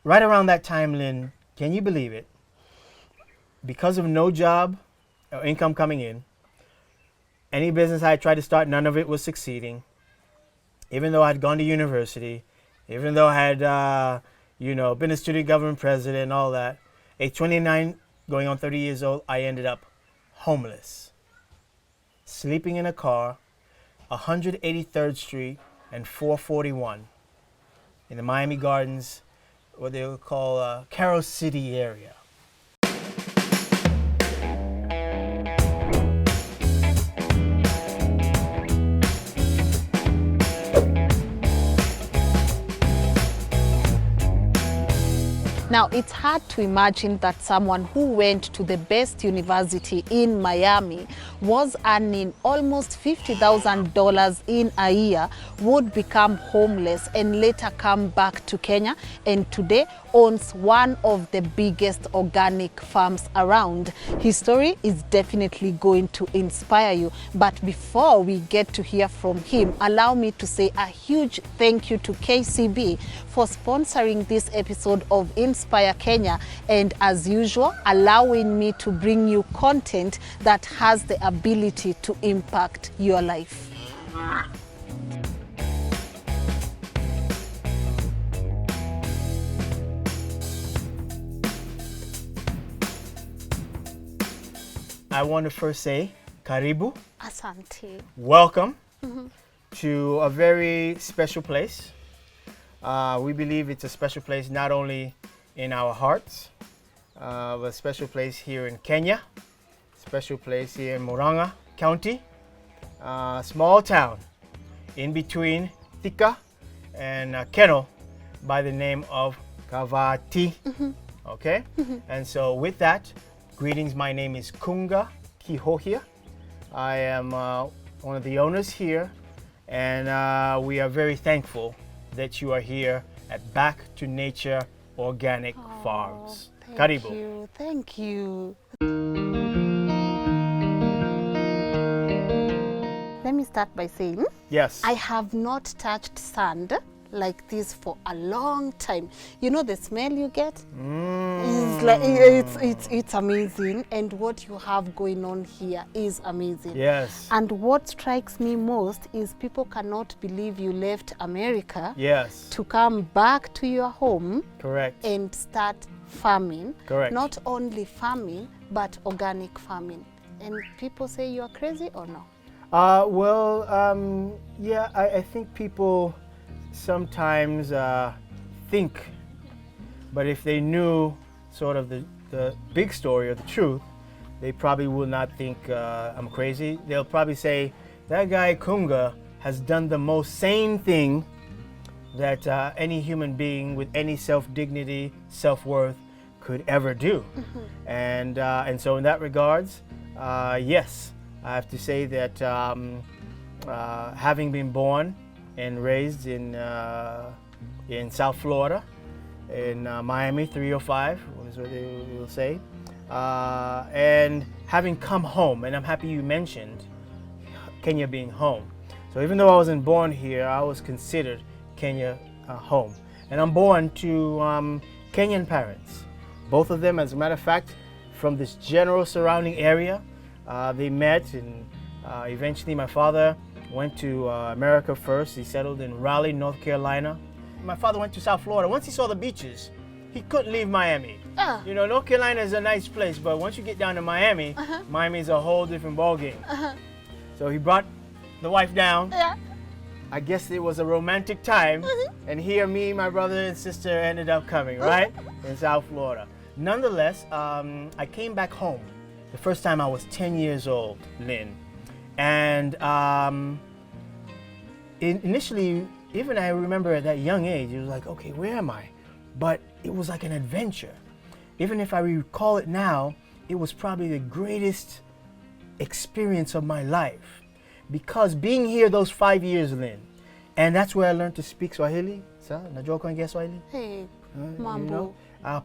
right around that time, Lynn, can you believe it? Because of no job or income coming in, any business I tried to start, none of it was succeeding. Even though I'd gone to university, even though I had, been a student government president and all that, at 29, going on 30 years old, I ended up homeless, sleeping in a car, 183rd Street and 441 in the Miami Gardens, what they would call Carol City area. Now, it's hard to imagine that someone who went to the best university in Miami, was earning almost $50,000 in a year, would become homeless and later come back to Kenya, and today owns one of the biggest organic farms around. His story is definitely going to inspire you. But before we get to hear from him, allow me to say a huge thank you to KCB for sponsoring this episode of Inspire Kenya, and as usual, allowing me to bring you content that has the ability to impact your life. I want to first say, karibu, Asante. welcome to a very special place. We believe it's a special place not only in our hearts, but a special place here in Kenya, special place here in Murang'a County, small town in between Thika and Keno by the name of Kavati. Okay? And so with that, greetings, my name is Kunga Kihohia. I am one of the owners here, and we are very thankful that you are here at Back to Nature Organic Farms. Thank Karibu. you, thank you. Let me start by saying, Yes. I have not touched sand like this for a long time. You know the smell you get? It's like it's amazing, and what you have going on here is amazing. Yes. And what strikes me most is people cannot believe you left America Yes. to come back to your home Correct. and start farming. Correct. Not only farming, but organic farming. And people say you are crazy or no? Yeah, I think people sometimes think, but if they knew sort of the big story or the truth, they probably will not think I'm crazy. They'll probably say, that guy Kunga has done the most sane thing that any human being with any self-dignity, self-worth could ever do. And so in that regards, yes, I have to say that having been born and raised in South Florida, in Miami 305, is what they will say, and having come home, and I'm happy you mentioned Kenya being home. So even though I wasn't born here, I was considered Kenya home. And I'm born to Kenyan parents. Both of them, as a matter of fact, from this general surrounding area. They met, and eventually my father went to America first. He settled in Raleigh, North Carolina. My father went to South Florida. Once he saw the beaches, he couldn't leave Miami. You know, North Carolina is a nice place, but once you get down to Miami, Miami is a whole different ballgame. So he brought the wife down. I guess it was a romantic time, and here me, my brother and sister ended up coming, right? In South Florida. Nonetheless, I came back home the first time I was 10 years old, Lynn. And initially, even I remember at that young age, it was like, okay, where am I? But it was like an adventure. Even if I recall it now, it was probably the greatest experience of my life. Because being here those 5 years, Lynn, and that's where I learned to speak Swahili. Sa, najua kuongea Swahili? Hey, You mambo. know?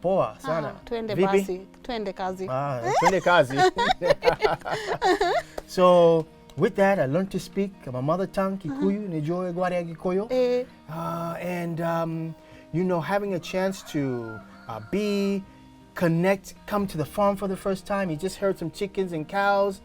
Poa sana. Twende Vipi? basi, twende kazi. Twende kazi. So with that, I learned to speak my mother tongue, Kikuyu, Nijoe Gwaria Gikoyo. And you know, having a chance to connect, come to the farm for the first time. You just heard some chickens and cows.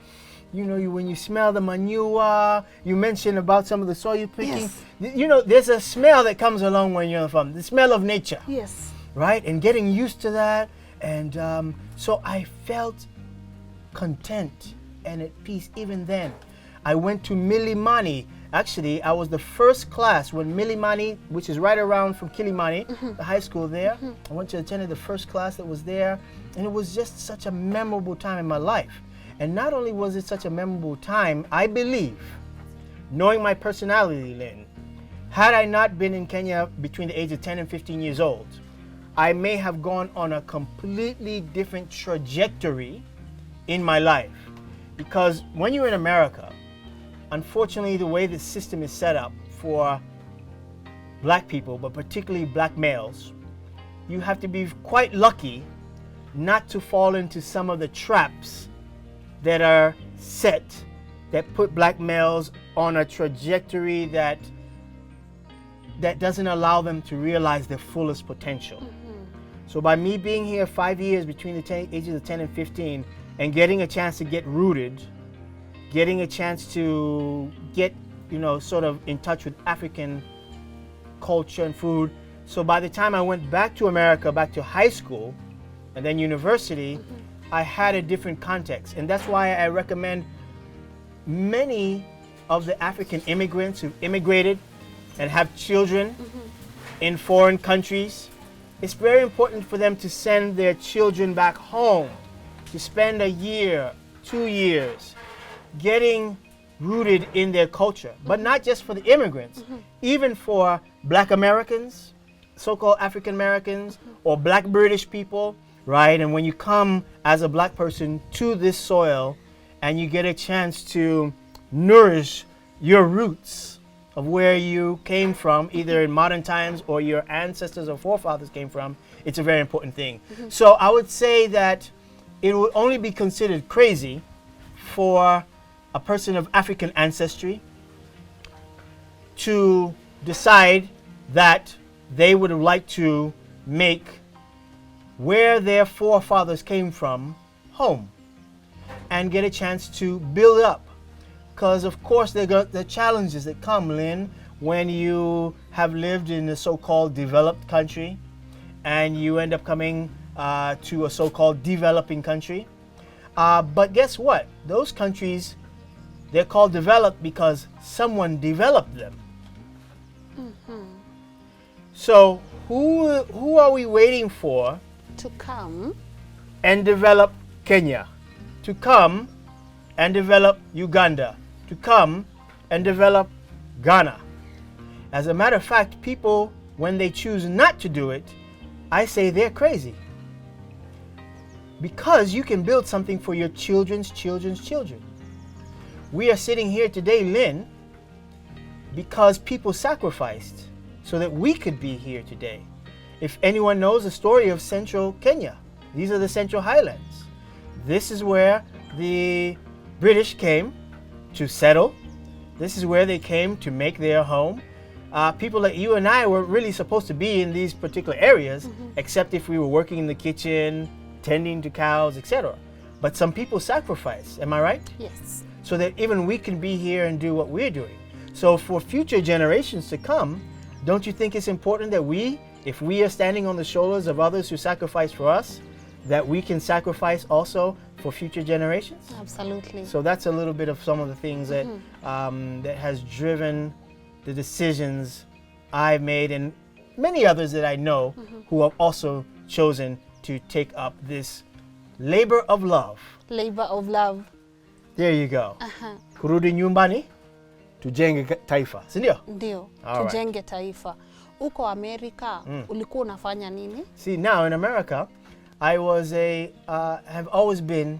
You know, when you smell the manure, you mentioned about some of the soil you're picking. Yes. You know, there's a smell that comes along when you're on the farm, the smell of nature. Yes. Right? And getting used to that. And so I felt content and at peace even then. I went to Milimani. Actually, I was the first class when Milimani, which is right around from Kilimani, the high school there. I went to attend the first class that was there. And it was just such a memorable time in my life. And not only was it such a memorable time, I believe, knowing my personality, Lynn, had I not been in Kenya between the age of 10 and 15 years old, I may have gone on a completely different trajectory in my life. Because when you're in America, unfortunately, the way the system is set up for black people, but particularly black males, you have to be quite lucky not to fall into some of the traps that are set that put black males on a trajectory that doesn't allow them to realize their fullest potential. So by me being here 5 years between the ages of 10 and 15 and getting a chance to get rooted, getting a chance to get, you know, sort of in touch with African culture and food. So by the time I went back to America, back to high school and then university, I had a different context. And that's why I recommend many of the African immigrants who've immigrated and have children in foreign countries. It's very important for them to send their children back home to spend a year, 2 years, getting rooted in their culture. But not just for the immigrants, even for black Americans, so-called African Americans, or black British people. Right, and when you come as a black person to this soil and you get a chance to nourish your roots of where you came from, either in modern times or your ancestors or forefathers came from, it's a very important thing. So I would say that it would only be considered crazy for a person of African ancestry to decide that they would like to make where their forefathers came from home and get a chance to build up. Because of course there are the challenges that come, Lynn, when you have lived in a so-called developed country and you end up coming to a so-called developing country. But guess what? Those countries, they're called developed because someone developed them. So who are we waiting for to come and develop Kenya, to come and develop Uganda, to come and develop Ghana? As a matter of fact, people, when they choose not to do it, I say they're crazy. Because you can build something for your children's children's children. We are sitting here today, Lynn, because people sacrificed so that we could be here today. If anyone knows the story of central Kenya, these are the Central Highlands. This is where the British came to settle. This is where they came to make their home. People like you and I were really supposed to be in these particular areas, except if we were working in the kitchen, tending to cows, etc. But some people sacrifice, am I right? Yes. So that even we can be here and do what we're doing. So for future generations to come, don't you think it's important that if we are standing on the shoulders of others who sacrifice for us, that we can sacrifice also for future generations? Absolutely. So that's a little bit of some of the things that that has driven the decisions I've made and many others that I know who have also chosen to take up this labor of love. Labor of love. There you go. Kurudi nyumbani, tujenge taifa. Si ndio? Ndio. All Tujenge taifa. Uko Amerika, ulikuwa unafanya nini? See, now in America, I was have always been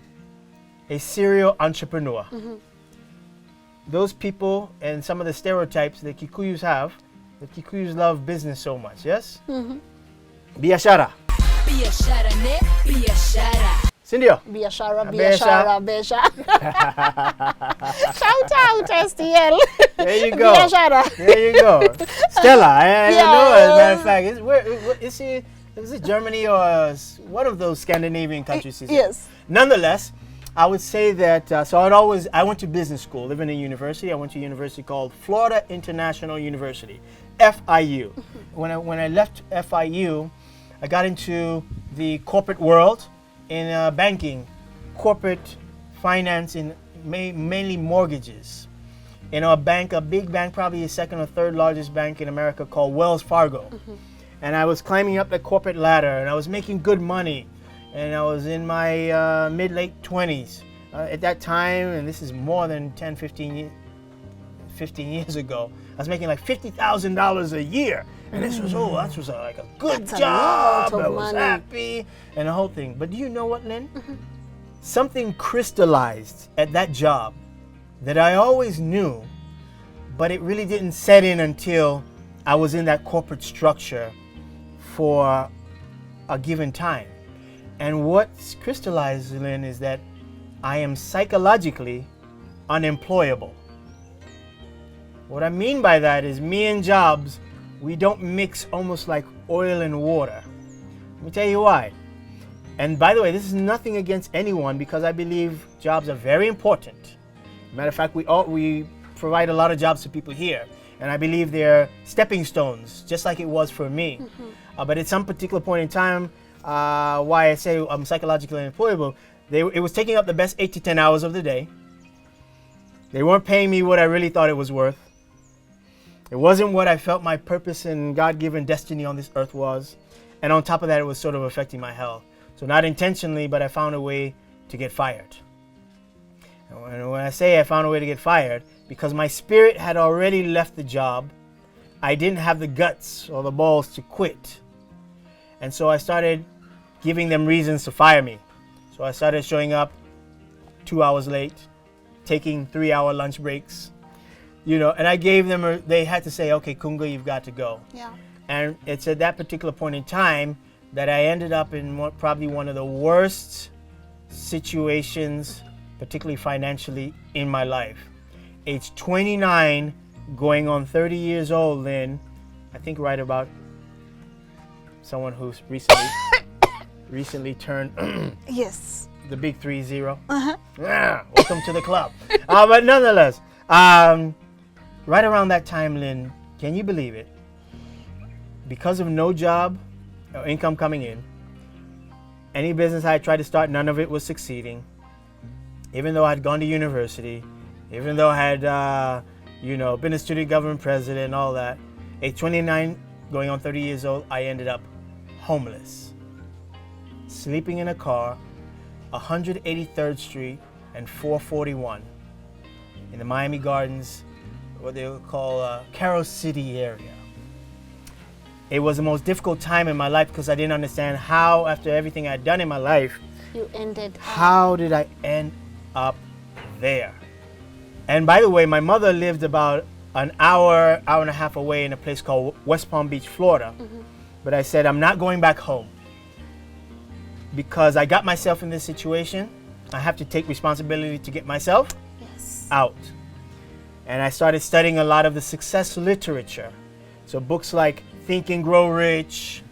a serial entrepreneur. Those people and some of the stereotypes that Kikuyus have, the Kikuyus love business so much, yes? Biashara. Biashara ne, biashara. Sindio. Biashara, Biashara. biashara, Shout out, STL. There you go. Biashara. There you go. Stella, I Yeah. know, as a matter of fact, is it Germany or one of those Scandinavian countries? Yes. Nonetheless, I would say that, I went to business school, living in university. I went to a university called Florida International University, FIU. When I left FIU, I got into the corporate world in banking, corporate finance, in mainly mortgages. In a big bank, probably the second or third largest bank in America, called Wells Fargo. And I was climbing up the corporate ladder, and I was making good money. And I was in my mid-late 20s at that time, and this is more than 10, 15 years ago. I was making like $50,000 a year. And this was, like a good job. I was happy and the whole thing. But do you know what, Lynn? Something crystallized at that job that I always knew, but it really didn't set in until I was in that corporate structure for a given time. And what's crystallized, Lynn, is that I am psychologically unemployable. What I mean by that is me and jobs, we don't mix almost like oil and water. Let me tell you why. And by the way, this is nothing against anyone, because I believe jobs are very important. Matter of fact, we provide a lot of jobs to people here. And I believe they're stepping stones, just like it was for me. But at some particular point in time, why I say I'm psychologically unemployable, it was taking up the best 8 to 10 hours of the day. They weren't paying me what I really thought it was worth. It wasn't what I felt my purpose and God-given destiny on this earth was. And on top of that, it was sort of affecting my health. So not intentionally, but I found a way to get fired. And when I say I found a way to get fired, because my spirit had already left the job, I didn't have the guts or the balls to quit. And so I started giving them reasons to fire me. So I started showing up 2 hours late, taking 3-hour lunch breaks, and I gave them, they had to say, okay, Kunga, you've got to go. Yeah. And it's at that particular point in time that I ended up in probably one of the worst situations, particularly financially, in my life. Age 29, going on 30 years old, Lynn, I think right about someone who's recently turned Yes. the big 30. Yeah, welcome to the club. But nonetheless, right around that time, Lynn, can you believe it? Because of no job or income coming in, any business I tried to start, none of it was succeeding. Even though I'd gone to university, even though I had, been a student government president and all that, at 29, going on 30 years old, I ended up homeless. Sleeping in a car, 183rd Street and 441 in the Miami Gardens, what they would call Carol City area. It was the most difficult time in my life because I didn't understand how, after everything I'd done in my life, how did I end up there? And by the way, my mother lived about an hour and a half away in a place called West Palm Beach, Florida. But I said, I'm not going back home because I got myself in this situation. I have to take responsibility to get myself out. And I started studying a lot of the success literature. So books like Think and Grow Rich,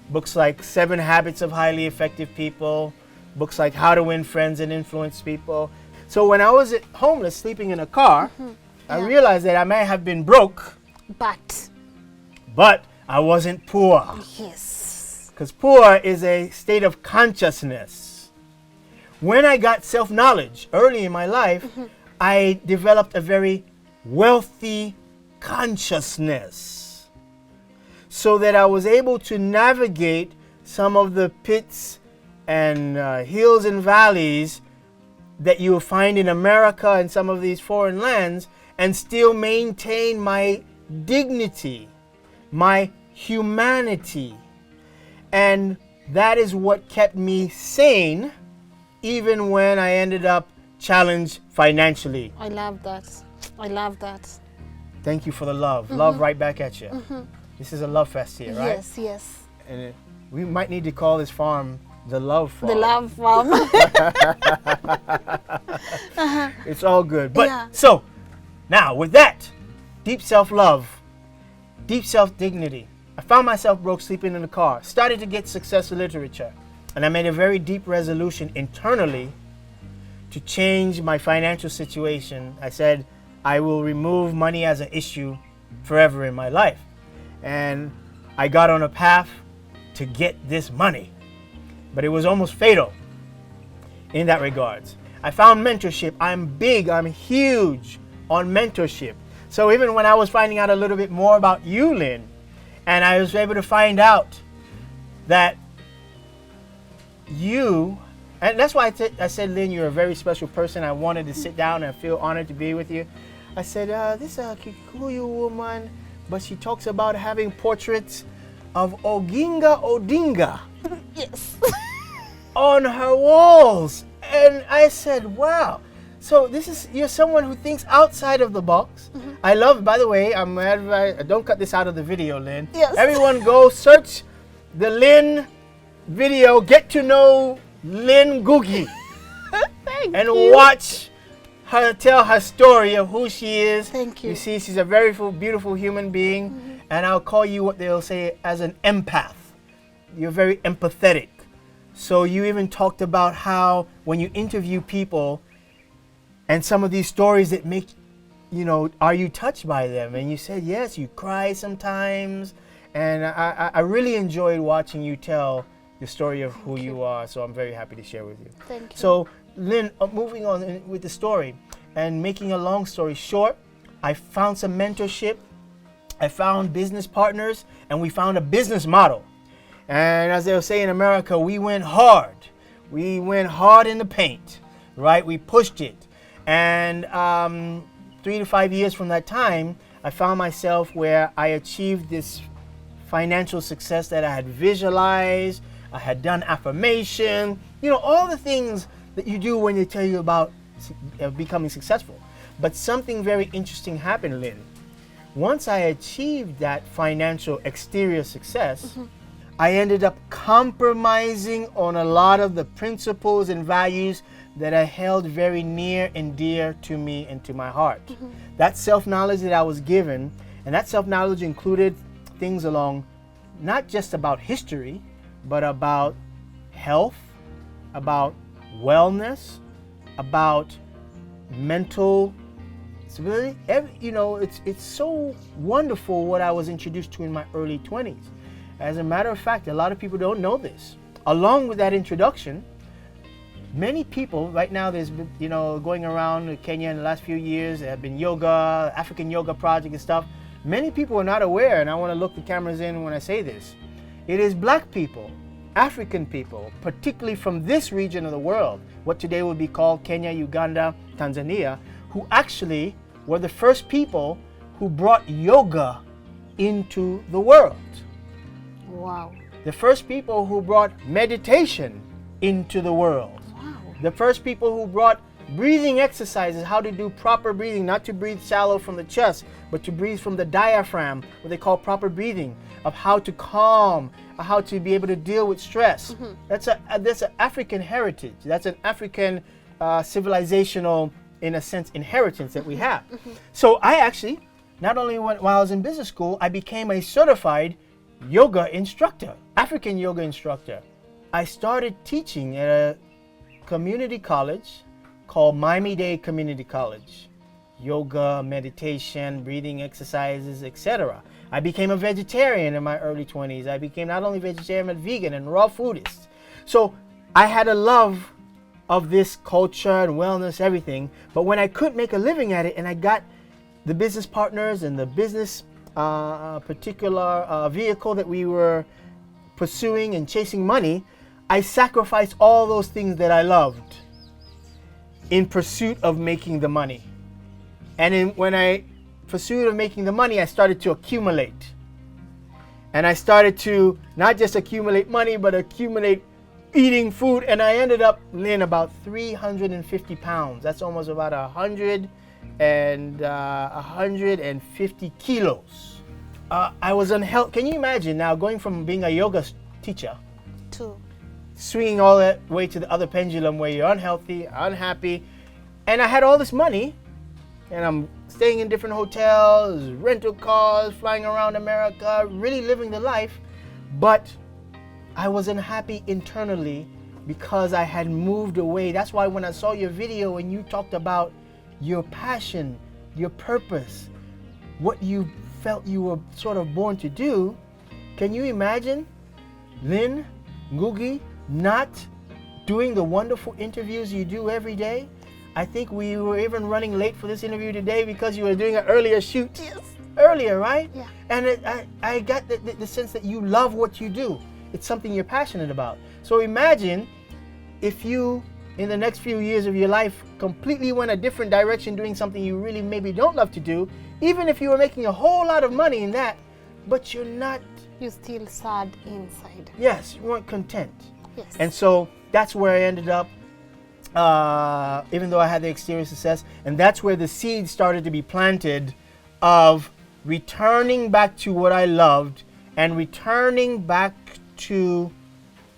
books like 7 Habits of Highly Effective People, books like How to Win Friends and Influence People. So when I was homeless, sleeping in a car, I realized that I may have been broke, but I wasn't poor. Yes. Because poor is a state of consciousness. When I got self-knowledge early in my life, I developed a very wealthy consciousness so that I was able to navigate some of the pits and hills and valleys that you will find in America and some of these foreign lands and still maintain my dignity, my humanity. And that is what kept me sane even when I ended up challenged financially. I love that. I love that. Thank you for the love. Love right back at you. This is a love fest here, right? Yes, yes. And we might need to call this farm The love farm. The love farm. It's all good. But Yeah. so now with that, deep self-love, deep self-dignity, I found myself broke, sleeping in the car, started to get success in literature, and I made a very deep resolution internally to change my financial situation. I said I will remove money as an issue forever in my life, and I got on a path to get this money, but it was almost fatal in that regards. I found mentorship. I'm huge on mentorship. So even when I was finding out a little bit more about you, Lynn, and I was able to find out that you, and that's why I said, Lynn, you're a very special person. I wanted to sit down and feel honored to be with you. I said, this is a Kikuyu woman, but she talks about having portraits of Oginga Odinga Yes. on her walls. And I said, wow. So you're someone who thinks outside of the box. I love, by the way, don't cut this out of the video, Lynn. Yes. Everyone go search the Lynn video, get to know Lynn Ngugi, and watch her tell her story of who she is. Thank you. You see, she's a very beautiful human being, and I'll call you what they'll say as an empath. You're very empathetic. So you even talked about how when you interview people and some of these stories that make, are you touched by them? And you said, yes, you cry sometimes. And I really enjoyed watching you tell the story of who you are. So I'm very happy to share with you. Thank you. So Lynn, moving on with the story and making a long story short, I found some mentorship. I found business partners, and we found a business model. And as they'll say in America, we went hard. We went hard in the paint, right? We pushed it. And 3 to 5 years from that time, I found myself where I achieved this financial success that I had visualized. I had done affirmation, all the things that you do when they tell you about becoming successful. But something very interesting happened, Lynn. Once I achieved that financial exterior success, I ended up compromising on a lot of the principles and values that I held very near and dear to me and to my heart. That self-knowledge that I was given, and that self-knowledge included things along not just about history, but about health, about wellness, about mental stability. It's so wonderful what I was introduced to in my early 20s. As a matter of fact, a lot of people don't know this. Along with that introduction, many people right now, there's been, going around Kenya in the last few years, there have been yoga, African yoga project and stuff. Many people are not aware, and I want to look the cameras in when I say this. It is black people, African people, particularly from this region of the world, what today would be called Kenya, Uganda, Tanzania, who actually were the first people who brought yoga into the world. Wow. The first people who brought meditation into the world. Wow. The first people who brought breathing exercises, how to do proper breathing, not to breathe shallow from the chest, but to breathe from the diaphragm, what they call proper breathing, of how to calm, how to be able to deal with stress. That's an African heritage. That's an African civilizational, in a sense, inheritance that we have. So I actually, not only while I was in business school, I became a certified yoga instructor, African yoga instructor. I started teaching at a community college called Miami-Dade Community College. Yoga, meditation, breathing exercises, etc. I became a vegetarian in my early 20s. I became not only vegetarian, but vegan and raw foodist. So I had a love of this culture and wellness, everything. But when I couldn't make a living at it, and I got the business partners and the business particular vehicle that we were pursuing and chasing money, I sacrificed all those things that I loved in pursuit of making the money. And when I pursued of making the money, I started to accumulate. And I started to not just accumulate money, but accumulate eating food. And I ended up, Lynn, about 350 pounds. That's almost about 150 kilos. I was unhealthy. Can you imagine now going from being a yoga teacher swinging all that way to the other pendulum where you're unhealthy, unhappy, and I had all this money, and I'm staying in different hotels, rental cars, flying around America, really living the life, but I was unhappy internally because I had moved away. That's why when I saw your video and you talked about your passion, your purpose, what you felt you were sort of born to do, can you imagine Lynn Ngugi not doing the wonderful interviews you do every day? I think we were even running late for this interview today because you were doing an earlier shoot. Yes. Earlier, right? Yeah. And I got the sense that you love what you do. It's something you're passionate about. So imagine if you, in the next few years of your life, completely went a different direction doing something you really maybe don't love to do, even if you were making a whole lot of money in that, but you're not... You're still sad inside. Yes, you weren't content. Yes. And so that's where I ended up, even though I had the exterior success, and that's where the seeds started to be planted of returning back to what I loved and returning back to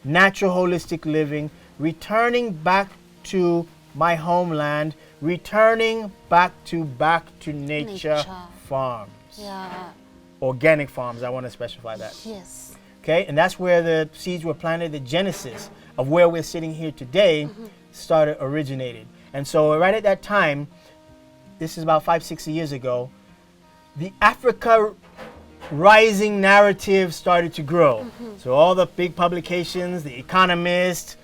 natural holistic living, returning back to my homeland, returning back to nature farms. Yeah. Organic farms, I want to specify that. Yes. Okay, and that's where the seeds were planted. The genesis of where we're sitting here today originated. And so right at that time, this is about 5-6 years ago, the Africa rising narrative started to grow. So all the big publications, The Economist,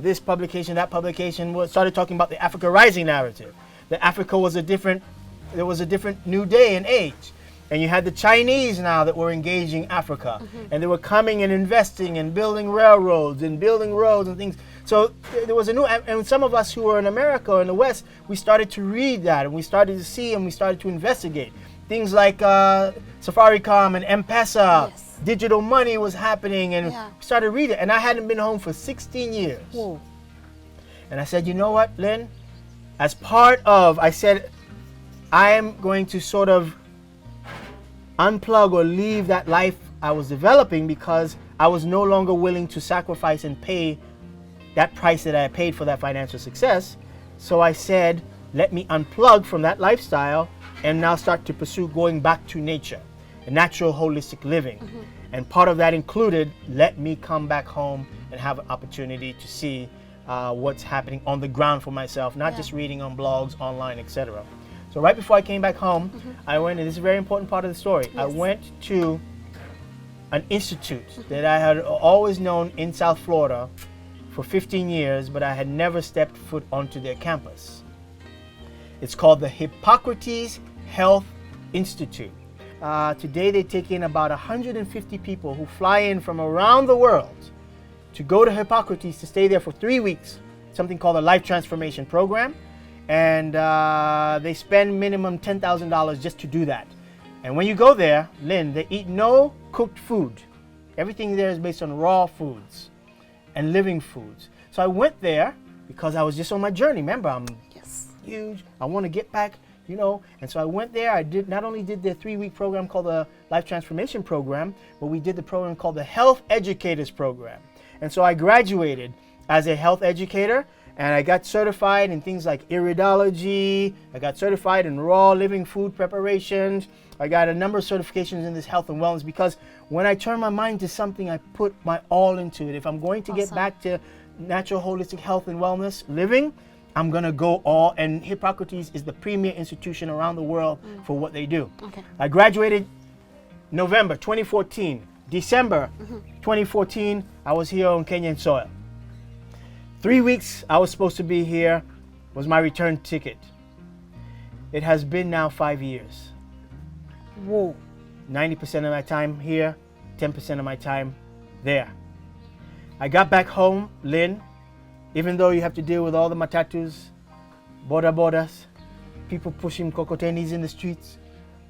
this publication, that publication, started talking about the Africa rising narrative. That Africa was there was a different new day and age. And you had the Chinese now that were engaging Africa. And they were coming and investing and building railroads and building roads and things. So there was a new, and some of us who were in America or in the West, we started to read that and we started to see and we started to investigate. Things like Safaricom and M-Pesa, Yes. digital money was happening, and we started reading. And I hadn't been home for 16 years. Whoa. And I said, you know what, Lynn? As part of, I said, I am going to sort of unplug or leave that life I was developing because I was no longer willing to sacrifice and pay that price that I paid for that financial success. So I said, let me unplug from that lifestyle and now start to pursue going back to nature, a natural holistic living. And part of that included, let me come back home and have an opportunity to see what's happening on the ground for myself, not just reading on blogs, online, etc. So right before I came back home, I went, and this is a very important part of the story, I went to an institute that I had always known in South Florida for 15 years, but I had never stepped foot onto their campus. It's called the Hippocrates Health Institute. Today they take in about 150 people who fly in from around the world to go to Hippocrates to stay there for 3 weeks, something called a life transformation program. And they spend minimum $10,000 just to do that. And when you go there, Lynn, they eat no cooked food. Everything there is based on raw foods and living foods. So I went there because I was just on my journey. Remember, I'm huge. I want to get back, you know. And so I went there. I did not only did the 3-week program called the Life Transformation Program, but we did the program called the Health Educators Program. And so I graduated as a health educator. And I got certified in things like iridology. I got certified in raw living food preparations. I got a number of certifications in this health and wellness because when I turn my mind to something, I put my all into it. If I'm going to get back to natural holistic health and wellness living, I'm going to go all. And Hippocrates is the premier institution around the world for what they do. I graduated November 2014. December 2014, I was here on Kenyan soil. 3 weeks I was supposed to be here was my return ticket. It has been now 5 years. Whoa. 90% of my time here, 10% of my time there. I got back home, Lynn, even though you have to deal with all the matatus, bodas, people pushing cocotenis in the streets,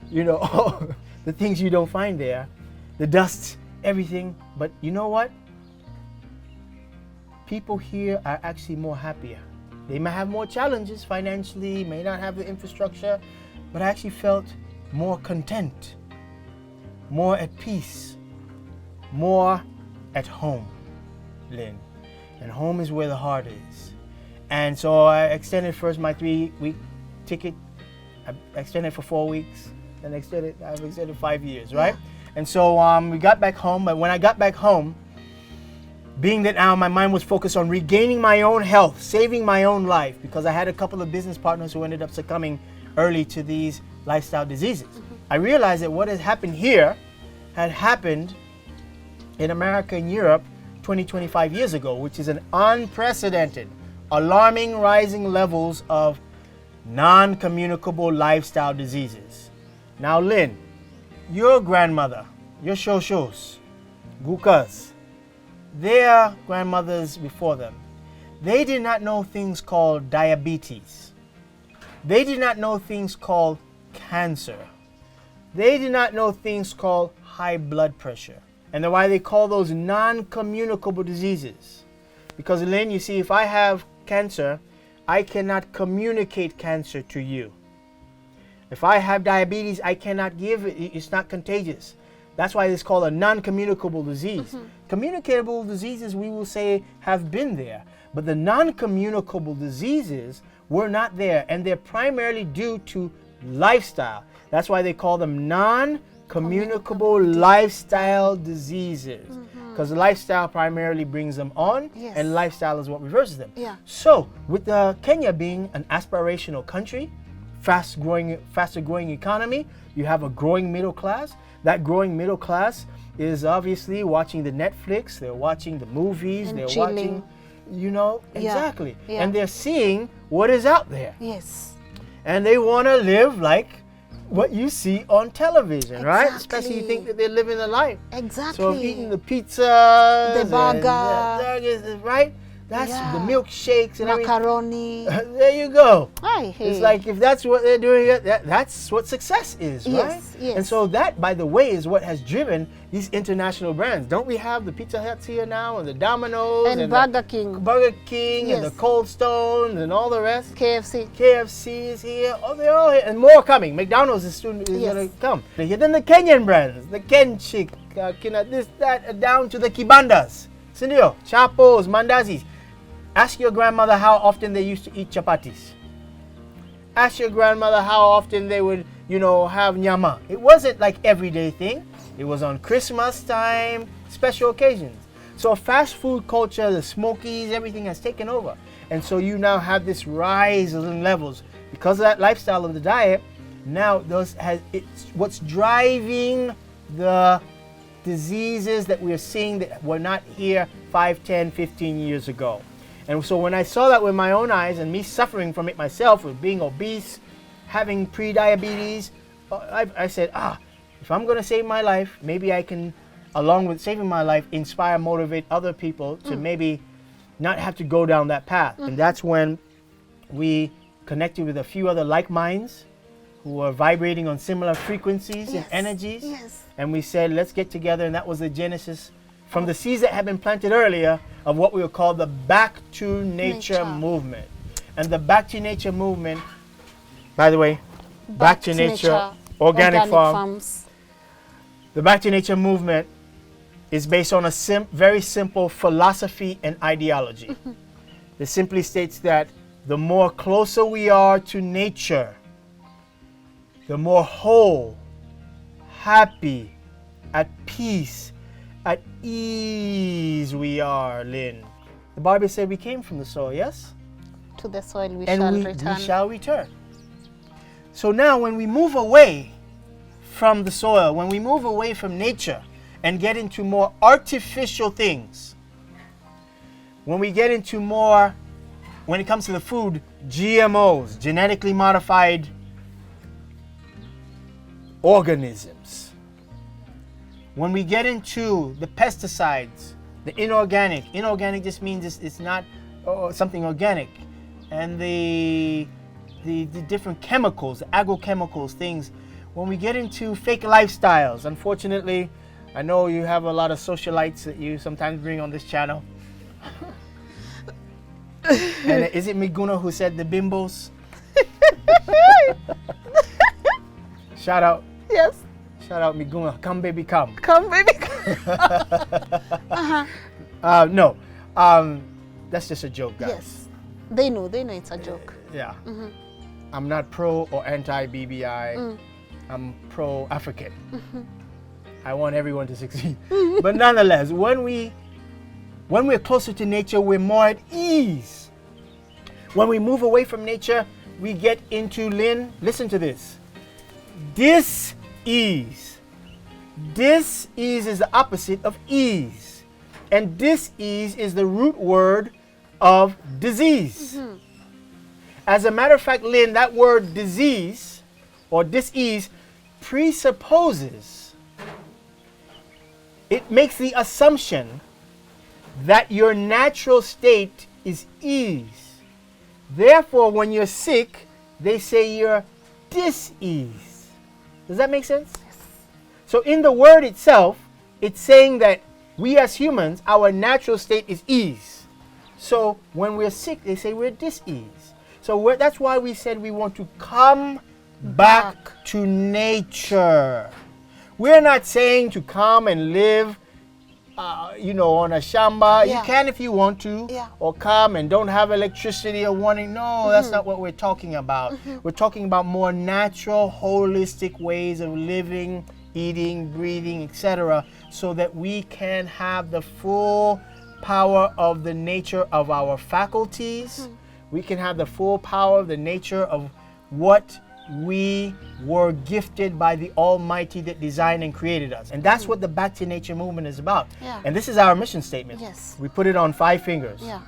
you know, all the things you don't find there, the dust, everything. But you know what? People here are actually more happier. They may have more challenges financially, may not have the infrastructure, but I actually felt more content, more at peace, more at home, Lynn. and home is where the heart is. And so I extended first my 3-week ticket. I extended for 4 weeks, then I've extended 5 years, right? And so we got back home, but when I got back home, being that now my mind was focused on regaining my own health, saving my own life, because I had a couple of business partners who ended up succumbing early to these lifestyle diseases. I realized that what had happened here had happened in America and Europe 25 years ago, which is an unprecedented, alarming rising levels of non-communicable lifestyle diseases. Now, Lynn, your grandmother, your shoshos, gukas, their grandmothers before them, they did not know things called diabetes. They did not know things called cancer. They did not know things called high blood pressure. And why they call those non-communicable diseases. Because Lynn, you see, if I have cancer, I cannot communicate cancer to you. If I have diabetes, I cannot give it. It's not contagious. That's why it's called a non-communicable disease. Communicable diseases, we will say, have been there. But the non-communicable diseases were not there. And they're primarily due to lifestyle. That's why they call them non-communicable lifestyle diseases. Because lifestyle primarily brings them on, and lifestyle is what reverses them. So, with Kenya being an aspirational country, faster growing economy, you have a growing middle class. That growing middle class is obviously watching the Netflix, they're watching the movies, and they're watching, you know, exactly. And they're seeing what is out there. And they want to live like what you see on television, right? Especially you think that they're living a life. So eating the pizza, the burger, right? That's the milkshakes and macaroni. There you go. Hey. It's like if that's what they're doing, that's what success is, right? And so that, by the way, is what has driven these international brands. Don't we have the Pizza Huts here now, and the Domino's, and Burger King, and the Cold Stone, and all the rest? KFC is here. Oh, they're all here, and more coming. McDonald's is soon going to come. Then the Kenyan brands, the Kenchik, this, that, down to the Kibandas, Sindio, Chapos, Mandazis. Ask your grandmother how often they used to eat chapatis. Ask your grandmother how often they would, have nyama. It wasn't like everyday thing. It was on Christmas time, special occasions. So fast food culture, the Smokies, everything has taken over. And so you now have this rise in levels. Because of that lifestyle of the diet, now it's what's driving the diseases that we're seeing that were not here 5, 10, 15 years ago. And so when I saw that with my own eyes, and me suffering from it myself, with being obese, having pre-diabetes, I said, if I'm going to save my life, maybe I can, along with saving my life, inspire, motivate other people to maybe not have to go down that path. And that's when we connected with a few other like minds who were vibrating on similar frequencies and energies. And we said, let's get together. And that was the genesis from the seeds that had been planted earlier of what we would call the Back to Nature movement. And the Back to Nature movement, by the way, Back to Nature Organic Farms. The Back to Nature movement is based on a very simple philosophy and ideology. It simply states that the more closer we are to nature, the more whole, happy, at peace, at ease we are, Lynn. The Bible said we came from the soil, yes? To the soil we shall return. So now when we move away from the soil, when we move away from nature and get into more artificial things, when we get into more, when it comes to the food, GMOs, genetically modified organisms, when we get into the pesticides, the inorganic just means it's not something organic, and the different chemicals, the agrochemicals, things. When we get into fake lifestyles, unfortunately, I know you have a lot of socialites that you sometimes bring on this channel. And is it Miguna who said the bimbos? Shout out. Yes. Shout out Miguna. Come baby come. Come baby come. No. that's just a joke, guys. Yes. They know it's a joke. Yeah. I'm not pro or anti BBI. I'm pro African. I want everyone to succeed. But nonetheless, when we're closer to nature, we're more at ease. When we move away from nature, we get into, Lynn, listen to this, dis-ease. Dis-ease is the opposite of ease. And dis-ease is the root word of disease. As a matter of fact, Lynn, that word disease or dis-ease presupposes, it makes the assumption that your natural state is ease. Therefore, when you're sick, they say you're dis-ease. Does that make sense? Yes. So in the word itself, it's saying that we as humans, our natural state is ease. So when we're sick, they say we're dis-ease. So that's why we said we want to come back to nature. We're not saying to come and live on a shamba. Yeah. You can if you want to, or come and don't have electricity or wanting. No, that's not what we're talking about. We're talking about more natural, holistic ways of living, eating, breathing, etc., so that we can have the full power of the nature of our faculties. We can have the full power of the nature of what we were gifted by the Almighty that designed and created us. And that's what the Back to Nature movement is about. Yeah. And this is our mission statement. Yes. We put it on 5 fingers. Yeah.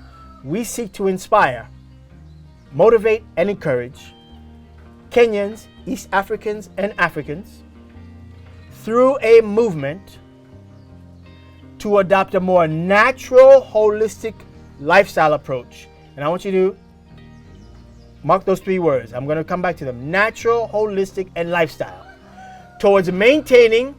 We seek to inspire, motivate, and encourage Kenyans, East Africans, and Africans through a movement to adopt a more natural, holistic lifestyle approach. And I want you to mark those 3 words. I'm going to come back to them. Natural, holistic, and lifestyle. Towards maintaining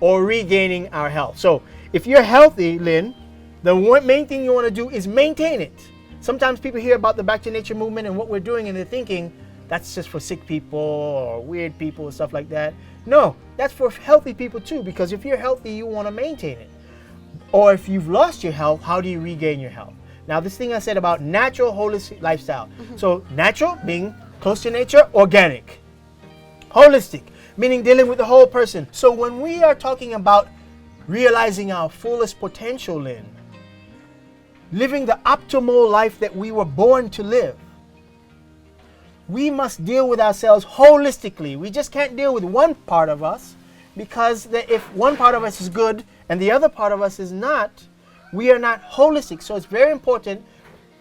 or regaining our health. So if you're healthy, Lynn, the main thing you want to do is maintain it. Sometimes people hear about the Back to Nature movement and what we're doing, and they're thinking that's just for sick people or weird people and stuff like that. No, that's for healthy people too, because if you're healthy, you want to maintain it. Or if you've lost your health, how do you regain your health? Now, this thing I said about natural, holistic lifestyle. So natural, being close to nature, organic. Holistic, meaning dealing with the whole person. So when we are talking about realizing our fullest potential, Lynn, living the optimal life that we were born to live, we must deal with ourselves holistically. We just can't deal with one part of us, because if one part of us is good and the other part of us is not, we are not holistic. So it's very important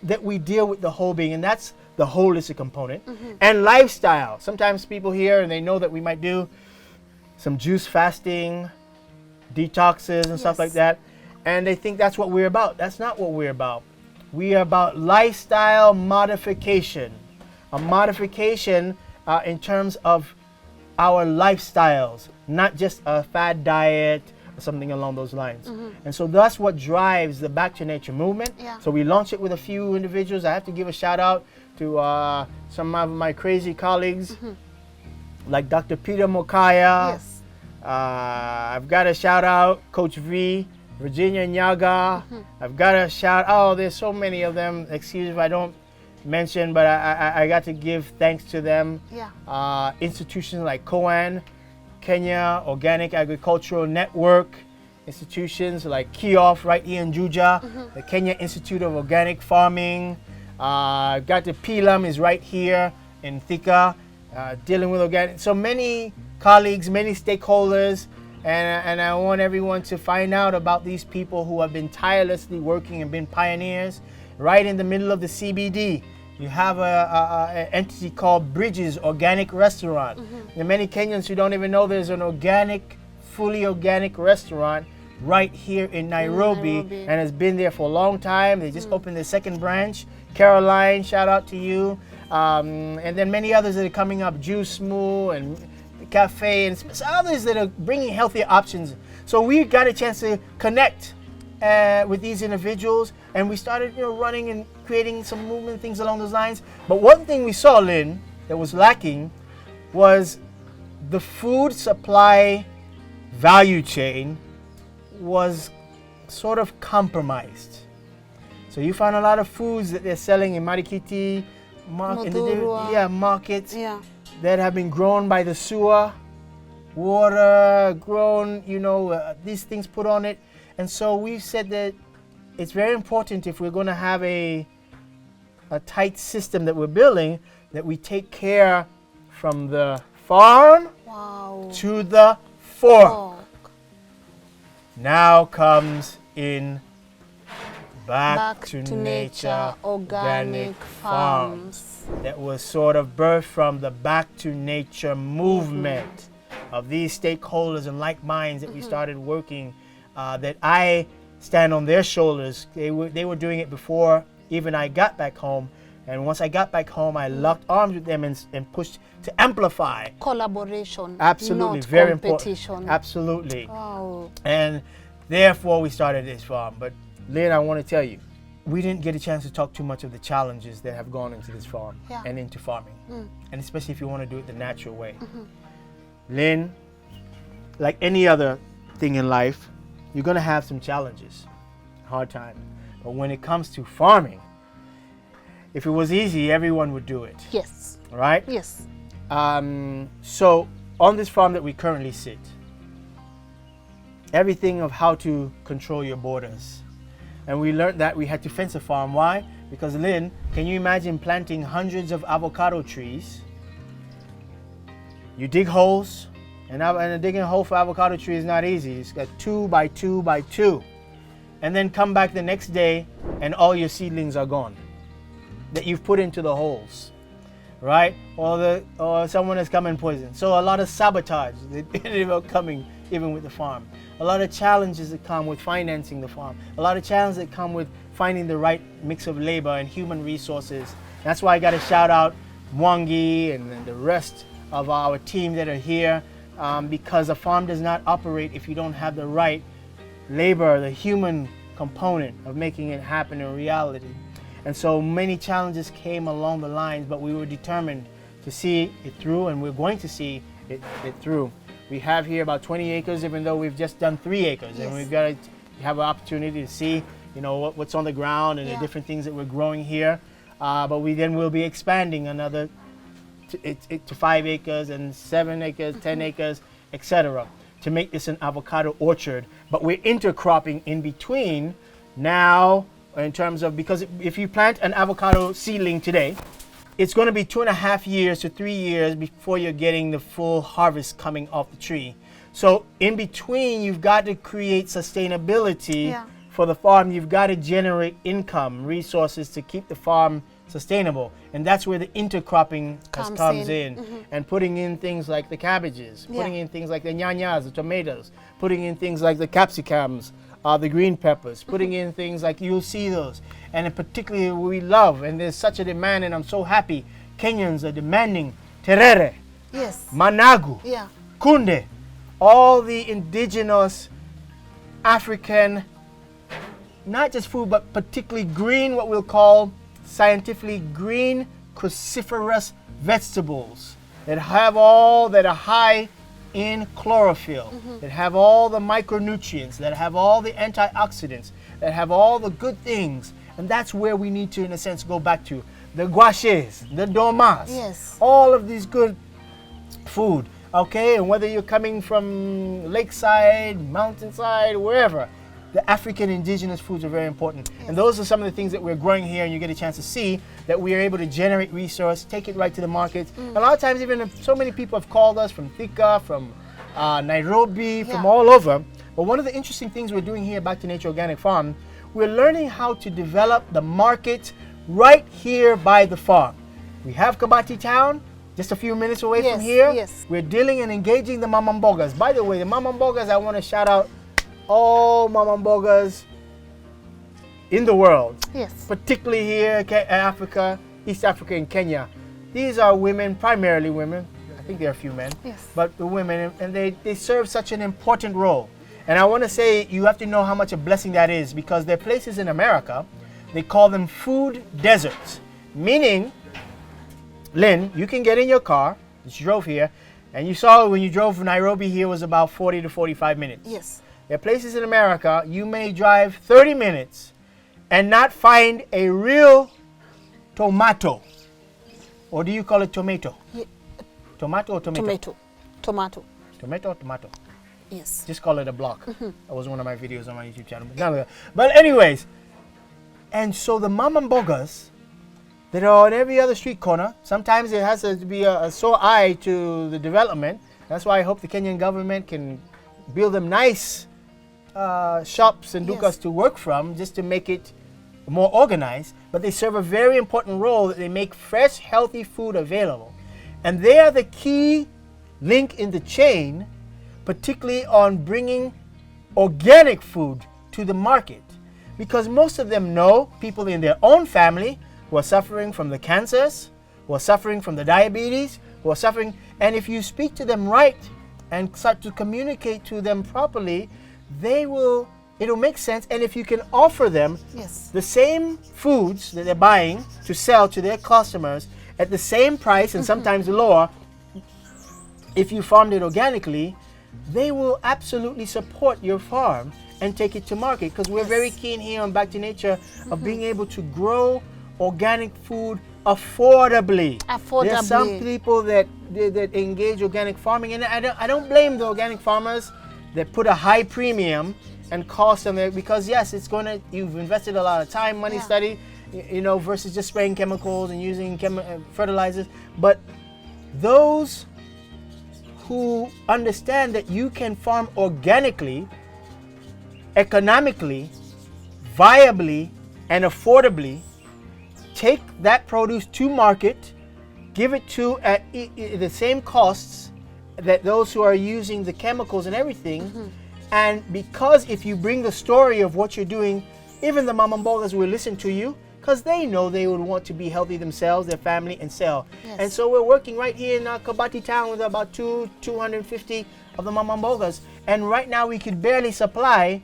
that we deal with the whole being, and that's the holistic component. And lifestyle. Sometimes people hear and they know that we might do some juice fasting, detoxes and stuff like that, and they think that's what we're about. That's not what we're about. We are about lifestyle modification. A modification in terms of our lifestyles, not just a fad diet, something along those lines. And so that's what drives the Back to Nature movement. So we launched it with a few individuals. I have to give a shout out to some of my crazy colleagues, like Dr. Peter Mokaya. I've got to shout out Coach V, Virginia Nyaga. I've got to shout, there's so many of them. Excuse if I don't mention, but I got to give thanks to them. Institutions like COAN, Kenya Organic Agricultural Network, institutions like KIOF right here in Juja, the Kenya Institute of Organic Farming. Got the PLAM is right here in Thika, dealing with organic. So many colleagues, many stakeholders, and I want everyone to find out about these people who have been tirelessly working and been pioneers. Right in the middle of the CBD, you have an entity called Bridges Organic Restaurant. There are many Kenyans who don't even know there's an organic, fully organic restaurant right here in Nairobi, and has been there for a long time. They just opened their second branch. Caroline, shout out to you. And then many others that are coming up, Juice Moo and Cafe, and others that are bringing healthier options. So we got a chance to connect with these individuals, and we started running and creating some movement, things along those lines. But one thing we saw, Lynn, that was lacking was the food supply value chain was sort of compromised. So you find a lot of foods that they're selling in Marikiti, markets that have been grown by the sewer, water, grown, these things put on it. And so we've said that it's very important, if we're going to have a tight system that we're building, that we take care from the farm to the fork. Now comes in Back to Nature Organic Farms. That was sort of birthed from the Back to Nature movement of these stakeholders and like minds that we started working, that I stand on their shoulders. They were doing it before even I got back home. And once I got back home, I locked arms with them and pushed to amplify. Collaboration. Absolutely. Not very competition. Important. Absolutely. Wow. And therefore we started this farm. But Lynn, I want to tell you, we didn't get a chance to talk too much of the challenges that have gone into this farm and into farming. And especially if you want to do it the natural way. Lynn, like any other thing in life, you're going to have some challenges, hard time. But when it comes to farming, if it was easy, everyone would do it. Yes. Right? Yes. So on this farm that we currently sit, everything of how to control your borders. And we learned that we had to fence a farm. Why? Because Lynn, can you imagine planting hundreds of avocado trees? You dig holes, and digging a hole for avocado tree is not easy. It's got 2 by 2 by 2. And then come back the next day and all your seedlings are gone that you've put into the holes, right? Or someone has come and poisoned. So a lot of sabotage that ended up coming even with the farm. A lot of challenges that come with financing the farm. A lot of challenges that come with finding the right mix of labor and human resources. That's why I got to shout out Ngugi and the rest of our team that are here, because a farm does not operate if you don't have the right labor, the human component of making it happen in reality. And so many challenges came along the lines, but we were determined to see it through, and we're going to see it through. We have here about 20 acres, even though we've just done 3 acres. And we've got to have an opportunity to see, what's on the ground and the different things that we're growing here. But we then will be expanding another to 5 acres and 7 acres, 10 acres, etc., to make this an avocado orchard. But we're intercropping in between now, in terms of, because if you plant an avocado seedling today, it's going to be 2.5 years to 3 years before you're getting the full harvest coming off the tree. So in between, you've got to create sustainability for the farm. You've got to generate income, resources to keep the farm sustainable. And that's where the intercropping comes in. And putting in things like the cabbages, putting in things like the ñañas, the tomatoes, putting in things like the capsicums, the green peppers, putting in things like, you'll see those. And particularly we love, and there's such a demand, and I'm so happy, Kenyans are demanding terere, managu, kunde, all the indigenous African, not just food, but particularly green, what we'll call scientifically green cruciferous vegetables that are high in chlorophyll, that have all the micronutrients, that have all the antioxidants, that have all the good things. And that's where we need to, in a sense, go back to. The guaches, the domas, all of these good food, okay? And whether you're coming from lakeside, mountainside, wherever, the African indigenous foods are very important. And those are some of the things that we're growing here, and you get a chance to see that we are able to generate resource, take it right to the market. A lot of times, even if so many people have called us from Thika, from Nairobi, from all over. But one of the interesting things we're doing here at Back to Nature Organic Farm, we're learning how to develop the market right here by the farm. We have Kabati Town, just a few minutes away from here. We're dealing and engaging the Mamambogas. By the way, the Mamambogas, I want to shout out all Mamambogas in the world, particularly here in Africa, East Africa and Kenya. These are women, primarily women. I think there are a few men, but the women, and they serve such an important role. And I want to say, you have to know how much a blessing that is, because there are places in America, they call them food deserts, meaning, Lynn, you can get in your car, you drove here, and you saw when you drove from Nairobi here was about 40 to 45 minutes. There are places in America, you may drive 30 minutes and not find a real tomato. Or do you call it tomato? Yeah. Tomato or tomato? Tomato. Tomato or tomato? Yes. Just call it a block. That was one of my videos on my YouTube channel. But none of that. But anyways, and so the mama mbogas that are on every other street corner, sometimes it has to be a sore eye to the development. That's why I hope the Kenyan government can build them nice shops and dukas to work from, just to make it more organized. But they serve a very important role, that they make fresh, healthy food available. And they are the key link in the chain, particularly on bringing organic food to the market. Because most of them know people in their own family who are suffering from the cancers, who are suffering from the diabetes, who are suffering. And if you speak to them right and start to communicate to them properly, it'll make sense. And if you can offer them the same foods that they're buying to sell to their customers at the same price and sometimes lower, if you farmed it organically, they will absolutely support your farm and take it to market. Because we're very keen here on Back to Nature of being able to grow organic food affordably. There's some people that engage organic farming, and I don't blame the organic farmers that put a high premium and cost on there, because yes, you've invested a lot of time, money, study, versus just spraying chemicals and using fertilizers. But those who understand that you can farm organically, economically, viably, and affordably, take that produce to market, give it to at the same costs that those who are using the chemicals and everything. And because if you bring the story of what you're doing, even the mama mbogas will listen to you, because they know they would want to be healthy themselves, their family, and sell. And so we're working right here in Kabati town with about 250 of the mama mbogas. And right now we could barely supply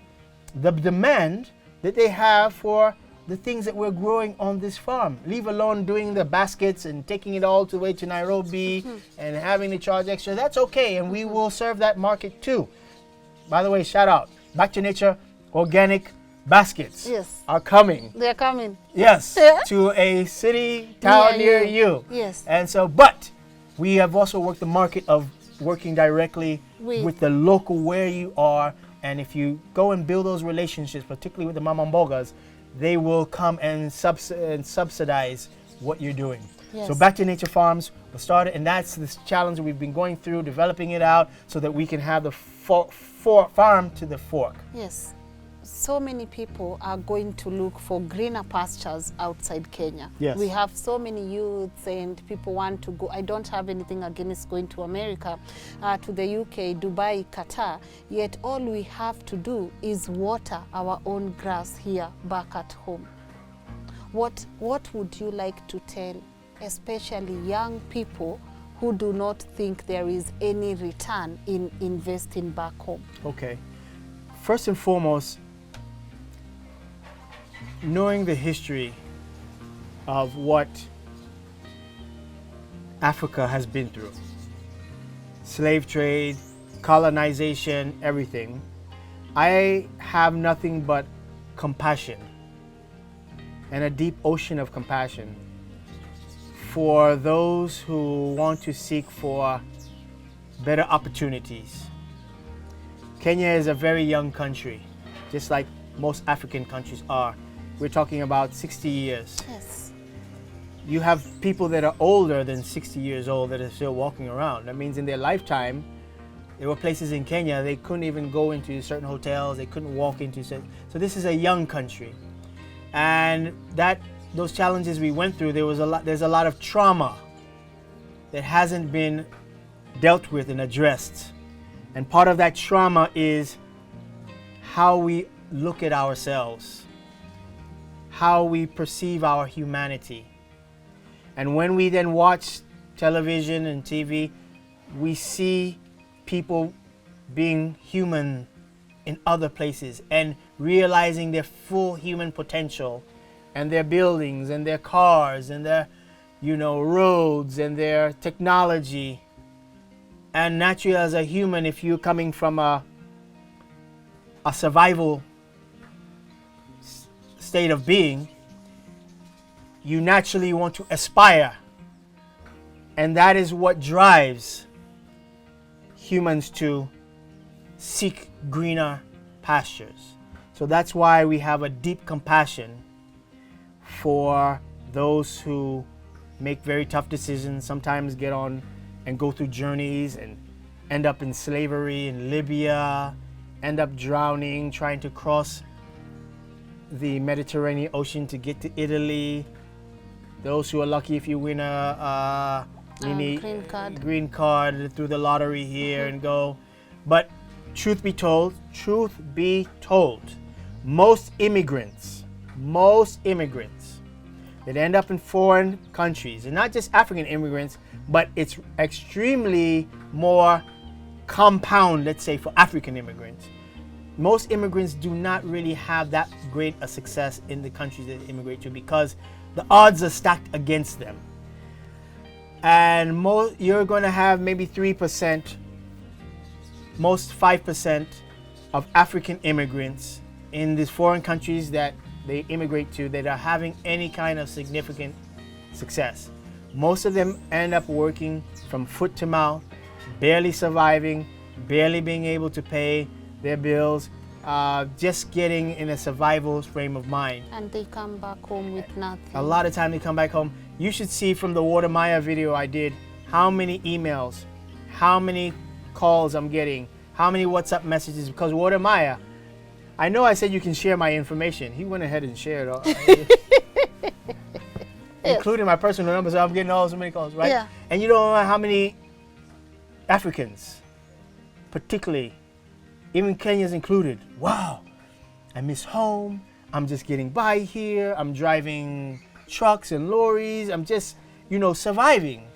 the demand that they have for the things that we're growing on this farm, leave alone doing the baskets and taking it all the way to Nairobi and having to charge extra. That's okay, and we will serve that market too. By the way, shout out, Back to Nature organic baskets are coming. They're coming. Yes, to a city, town near you. Yes. And so, but we have also worked the market of working directly with the local where you are. And if you go and build those relationships, particularly with the mama mbogas, they will come and subsidize what you're doing. So Back to Nature Farms was started, and that's the challenge that we've been going through, developing it out so that we can have the farm to the fork. Yes. So many people are going to look for greener pastures outside Kenya. Yes. We have so many youths and people want to go. I don't have anything against going to America, to the UK, Dubai, Qatar. Yet all we have to do is water our own grass here back at home. What would you like to tell, especially young people who do not think there is any return in investing back home? Okay. First and foremost, knowing the history of what Africa has been through, slave trade, colonization, everything, I have nothing but compassion and a deep ocean of compassion for those who want to seek for better opportunities. Kenya is a very young country, just like most African countries are. We're talking about 60 years. Yes. You have people that are older than 60 years old that are still walking around. That means in their lifetime, there were places in Kenya they couldn't even go into certain hotels, they couldn't walk into certain. So this is a young country. And those challenges we went through, there's a lot of trauma that hasn't been dealt with and addressed. And part of that trauma is how we look at ourselves, how we perceive our humanity. And when we then watch television and TV, we see people being human in other places and realizing their full human potential, and their buildings and their cars and their roads and their technology. And naturally, as a human, if you're coming from a survival state of being, you naturally want to aspire. And that is what drives humans to seek greener pastures. So that's why we have a deep compassion for those who make very tough decisions, sometimes get on and go through journeys and end up in slavery in Libya, end up drowning, trying to cross the Mediterranean Ocean to get to Italy. Those who are lucky if you win a green card through the lottery here and go. But truth be told, most immigrants that end up in foreign countries, and not just African immigrants, but it's extremely more compound, let's say, for African immigrants. Most immigrants do not really have that great a success in the countries that they immigrate to because the odds are stacked against them. And you're going to have maybe 3%, most 5% of African immigrants in these foreign countries that they immigrate to that are having any kind of significant success. Most of them end up working from foot to mouth, barely surviving, barely being able to pay their bills, just getting in a survival frame of mind. And they come back home with nothing. A lot of time they come back home. You should see from the Water Maya video I did how many emails, how many calls I'm getting, how many WhatsApp messages, because Water Maya, I know I said you can share my information. He went ahead and shared all, including my personal number, so I'm getting so many calls, right? Yeah. And you don't know how many Africans, particularly, even Kenyans included, wow, I miss home, I'm just getting by here, I'm driving trucks and lorries, I'm just, surviving.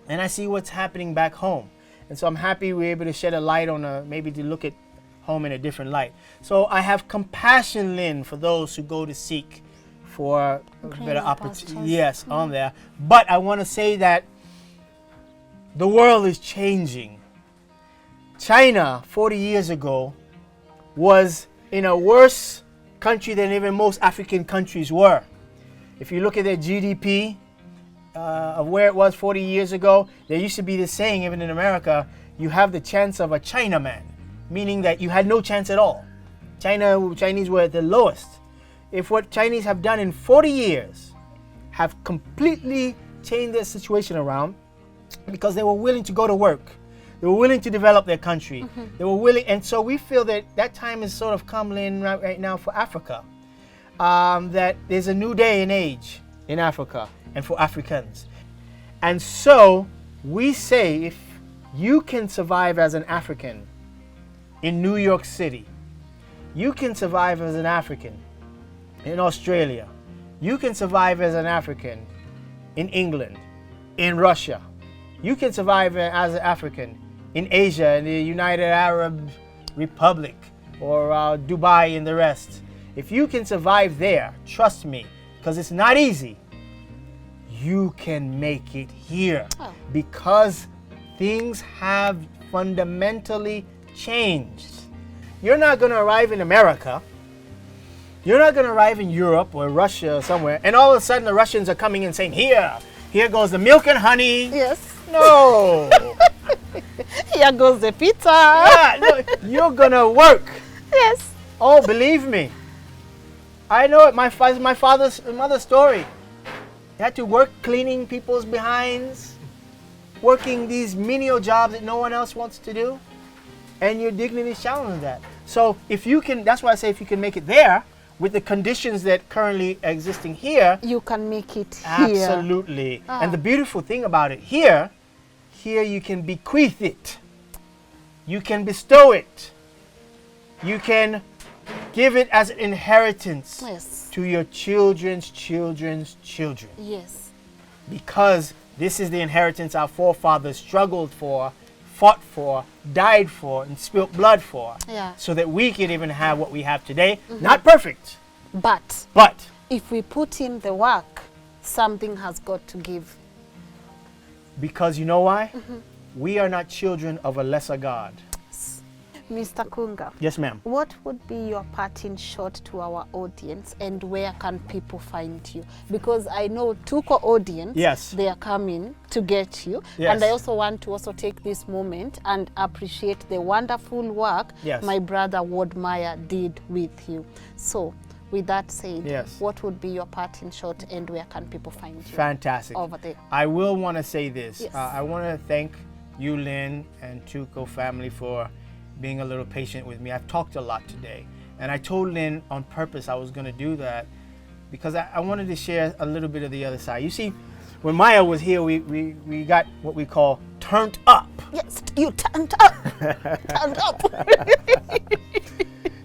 And I see what's happening back home. And so I'm happy we're able to shed a light on maybe to look at home in a different light. So I have compassion, Lynn, for those who go to seek for better opportunities. Yes, on there. But I want to say that the world is changing. China, 40 years ago, was in a worse country than even most African countries were. If you look at their GDP of where it was 40 years ago, there used to be this saying, even in America, you have the chance of a Chinaman, meaning that you had no chance at all. Chinese were at the lowest. If what Chinese have done in 40 years have completely changed their situation around because they were willing to go to work, they were willing to develop their country, they were willing, and so we feel that that time is sort of come in right now for Africa, that there's a new day and age in Africa and for Africans. And so we say if you can survive as an African in New York City, you can survive as an African in Australia, you can survive as an African in England, in Russia, you can survive as an African in Asia, in the United Arab Republic, or Dubai and the rest. If you can survive there, trust me, because it's not easy, you can make it here. Because things have fundamentally changed. You're not going to arrive in America, you're not going to arrive in Europe or Russia or somewhere, and all of a sudden the Russians are coming and saying, here goes the milk and honey. Yes. No. Here goes the pizza. Yeah, no, you're going to work. Yes. Oh, believe me. I know it. My mother's story. You had to work cleaning people's behinds, working these menial jobs that no one else wants to do, and your dignity is challenged that. So if you can, that's why I say if you can make it there, with the conditions that currently existing here, you can make it here. Absolutely. And the beautiful thing about it here you can bequeath it. You can bestow it. You can give it as an inheritance to your children's children's children. Yes. Because this is the inheritance our forefathers struggled for, fought for, died for, and spilt blood for. Yeah. So that we can even have what we have today. Not perfect. But if we put in the work, something has got to give. Because you know why? We are not children of a lesser God. Mr. Kunga, Yes, ma'am. what would be your parting shot to our audience, and where can people find you? Because I know Tuko audience, Yes. they are coming to get you. Yes. And I also want to also take this moment and appreciate the wonderful work Yes. my brother Ward Meyer did with you. So, with that said, Yes. what would be your parting shot, and where can people find you? Fantastic. Over there. I will want to say this. Yes. I want to thank you, Lynn, and Tuko family for being a little patient with me. I've talked a lot today, and I told Lynn on purpose I was going to do that because I wanted to share a little bit of the other side. You see, when Maya was here, we got what we call turned up. Yes, you turned up. Turned up.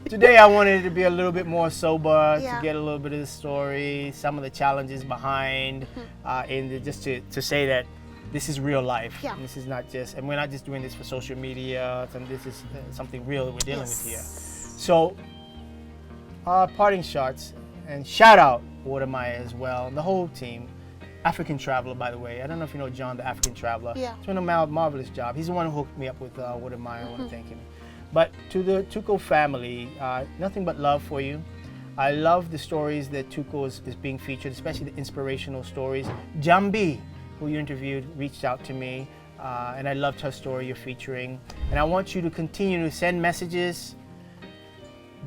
Today I wanted to be a little bit more sober, Yeah. to get a little bit of the story, some of the challenges behind, just to say that this is real life. Yeah. This is not just, and we're not just doing this for social media. This is something real that we're dealing with here. So, parting shots, and shout out Watermeyer as well, and the whole team. African Traveler, by the way. I don't know if you know John, the African Traveler. Yeah. He's doing a marvelous job. He's the one who hooked me up with Watermeyer. I want to thank him. But to the Tuko family, nothing but love for you. I love the stories that Tuko is being featured, especially the inspirational stories. Jambi, who you interviewed, reached out to me, and I loved her story you're featuring. And I want you to continue to send messages,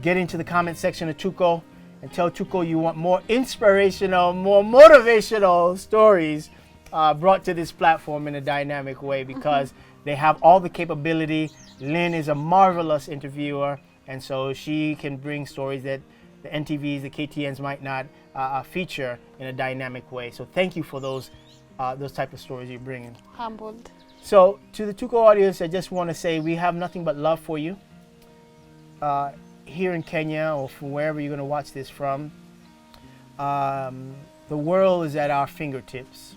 get into the comment section of Tuko, and tell Tuko you want more inspirational, more motivational stories brought to this platform in a dynamic way, because they have all the capability. Lynn is a marvelous interviewer, and so she can bring stories that the NTVs, the KTNs might not feature in a dynamic way. So thank you for those type of stories you're bringing. Humbled. So to the Tuko audience, I just want to say we have nothing but love for you. Here in Kenya, or from wherever you're going to watch this from, the world is at our fingertips.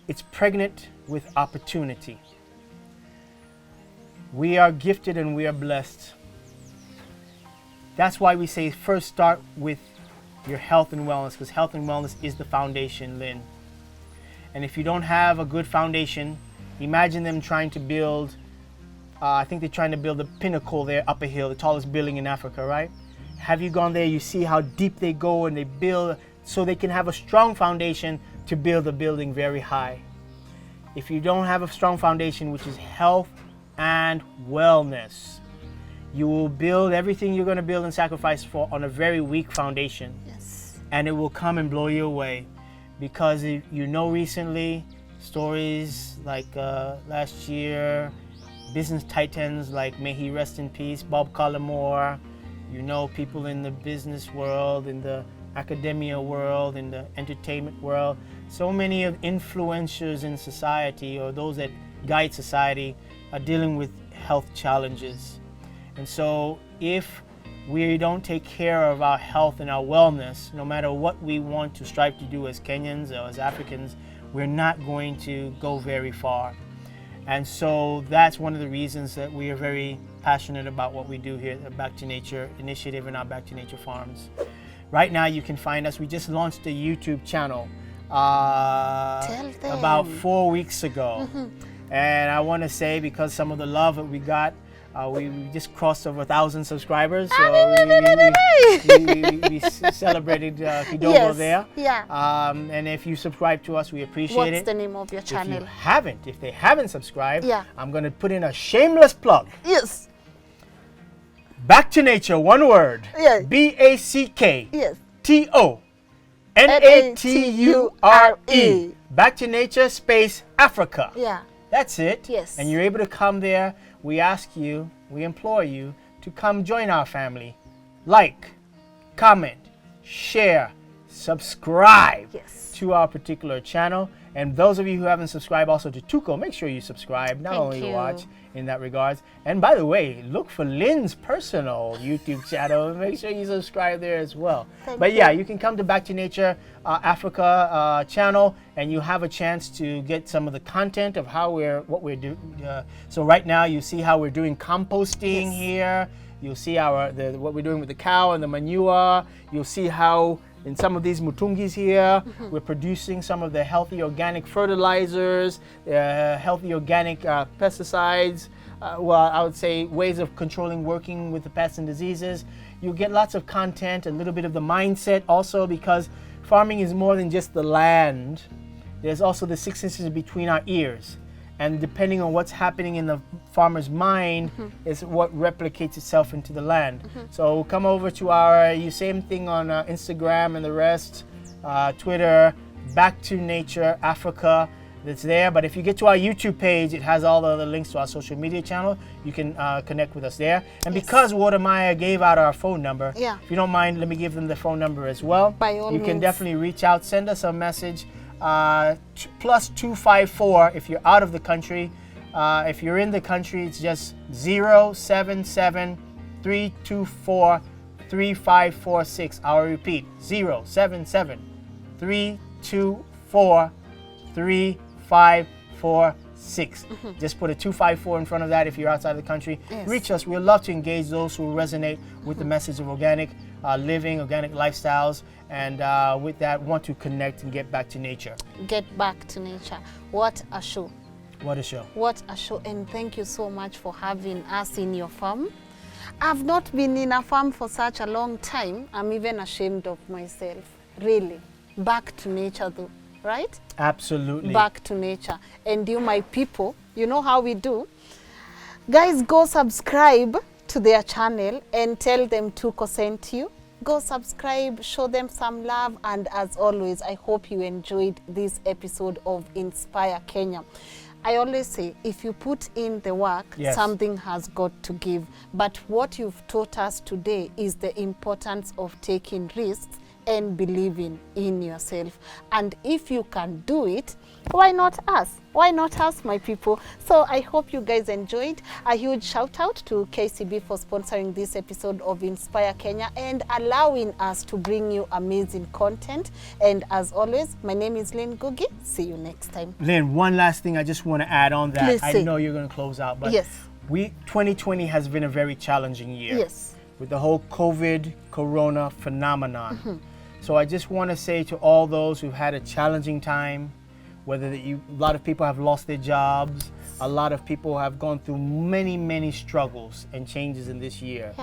It's pregnant with opportunity. We are gifted and we are blessed. That's why we say first start with your health and wellness, because health and wellness is the foundation, Lynn. And if you don't have a good foundation, imagine them trying to build, I think they're trying to build the pinnacle there up a hill, the tallest building in Africa, right? Have you gone there? You see how deep they go, and they build so they can have a strong foundation to build the building very high. If you don't have a strong foundation, which is health and wellness, you will build everything you're going to build and sacrifice for on a very weak foundation. Yes. And it will come and blow you away. Because you know, recently, stories like last year, business titans like, may he rest in peace, Bob Collymore, you know, people in the business world, in the academia world, in the entertainment world, so many of influencers in society, or those that guide society, are dealing with health challenges. And so if we don't take care of our health and our wellness, no matter what we want to strive to do as Kenyans or as Africans, we're not going to go very far. And so that's one of the reasons that we are very passionate about what we do here at Back to Nature initiative and our Back to Nature farms. Right now you can find us, we just launched a YouTube channel about 4 weeks ago. And I want to say, because some of the love that we got, we just crossed over 1,000 subscribers, so we celebrated Kidogo there. Yeah. And if you subscribe to us, we appreciate it. What's the name of your channel? If they haven't subscribed, Yeah. I'm going to put in a shameless plug. Yes. Back to Nature, one word. Yeah. BACK. Yes. TONATURE. Back to Nature space Africa. Yeah. That's it. Yes. And you're able to come there. We ask you, we implore you to come join our family. Like, comment, share, subscribe to our particular channel. And those of you who haven't subscribed also to Tuko, make sure you subscribe, not only watch in that regards. And by the way, look for Lynn's personal YouTube channel. Make sure you subscribe there as well. But yeah, you can come to Back to Nature Africa channel, and you have a chance to get some of the content of what we're doing. So right now you see how we're doing composting here. You'll see what we're doing with the cow and the manure. You'll see how in some of these mutungis here, we're producing some of the healthy organic fertilizers, healthy organic pesticides, I would say ways of controlling, working with the pests and diseases. You get lots of content, a little bit of the mindset also, because farming is more than just the land. There's also the 6 inches between our ears. And depending on what's happening in the farmer's mind is what replicates itself into the land. So come over to our same thing on Instagram and the rest, Twitter, Back to Nature Africa. That's there. But if you get to our YouTube page, it has all the other links to our social media channel. You can connect with us there. And because Watermaya gave out our phone number, if you don't mind, let me give them the phone number as well. By all you means. can definitely reach out, send us a message. Plus 254 if you're out of the country. If you're in the country, it's just 077-324-3546. I'll repeat, 077-324-3546. Just put a 254 in front of that if you're outside the country. Reach us. We'd love to engage those who resonate with the message of organic living, organic lifestyles, and with that, want to connect and get back to nature. Get back to nature. What a show. What a show. What a show. And thank you so much for having us in your farm. I've not been in a farm for such a long time. I'm even ashamed of myself. Really. Back to nature though, right? Absolutely. Back to nature. And you, my people, you know how we do. Guys, go subscribe to their channel and tell them Tuko sent you. Go subscribe, show them some love, and as always, I hope you enjoyed this episode of Inspire Kenya. I always say, if you put in the work, something has got to give. But what you've taught us today is the importance of taking risks and believing in yourself. And if you can do it, why not us? Why not us, my people? So I hope you guys enjoyed. A huge shout out to KCB for sponsoring this episode of Inspire Kenya and allowing us to bring you amazing content. And as always, my name is Lynn Ngugi. See you next time. Lynn, one last thing I just want to add on that. Please I say. know you're going to close out, but 2020 has been a very challenging year. Yes. With the whole COVID, corona phenomenon. So I just want to say to all those who've had a challenging time, whether a lot of people have lost their jobs, a lot of people have gone through many, many struggles and changes in this year.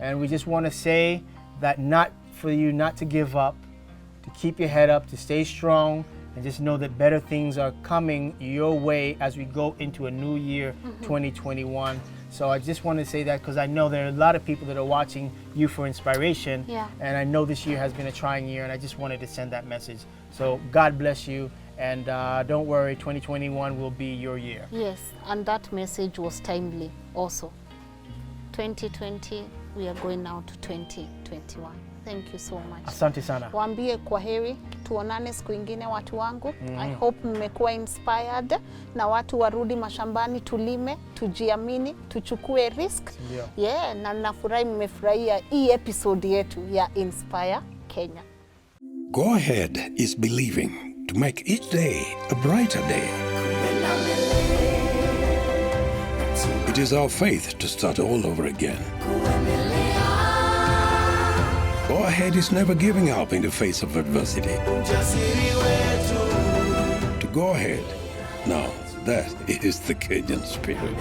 And we just want to say that not to give up, to keep your head up, to stay strong, and just know that better things are coming your way as we go into a new year, 2021. So I just want to say that because I know there are a lot of people that are watching you for inspiration. And I know this year has been a trying year, and I just wanted to send that message. So God bless you, and don't worry, 2021 will be your year. Yes, and that message was timely also. 2020, we are going now to 2021. Thank you so much. Asante sana. Waambie kwa heri, tuonane siku ingine watu wangu. I hope mmekuwa inspired na watu warudi mashambani, tulime, tujiamini, tuchukue risk. Na nafurahi mmefurahia hii episode yetu ya Inspire Kenya. Go Ahead is believing to make each day a brighter day. It is our faith to start all over again. Go Ahead is never giving up in the face of adversity. To go ahead, now that is the Kenyan spirit.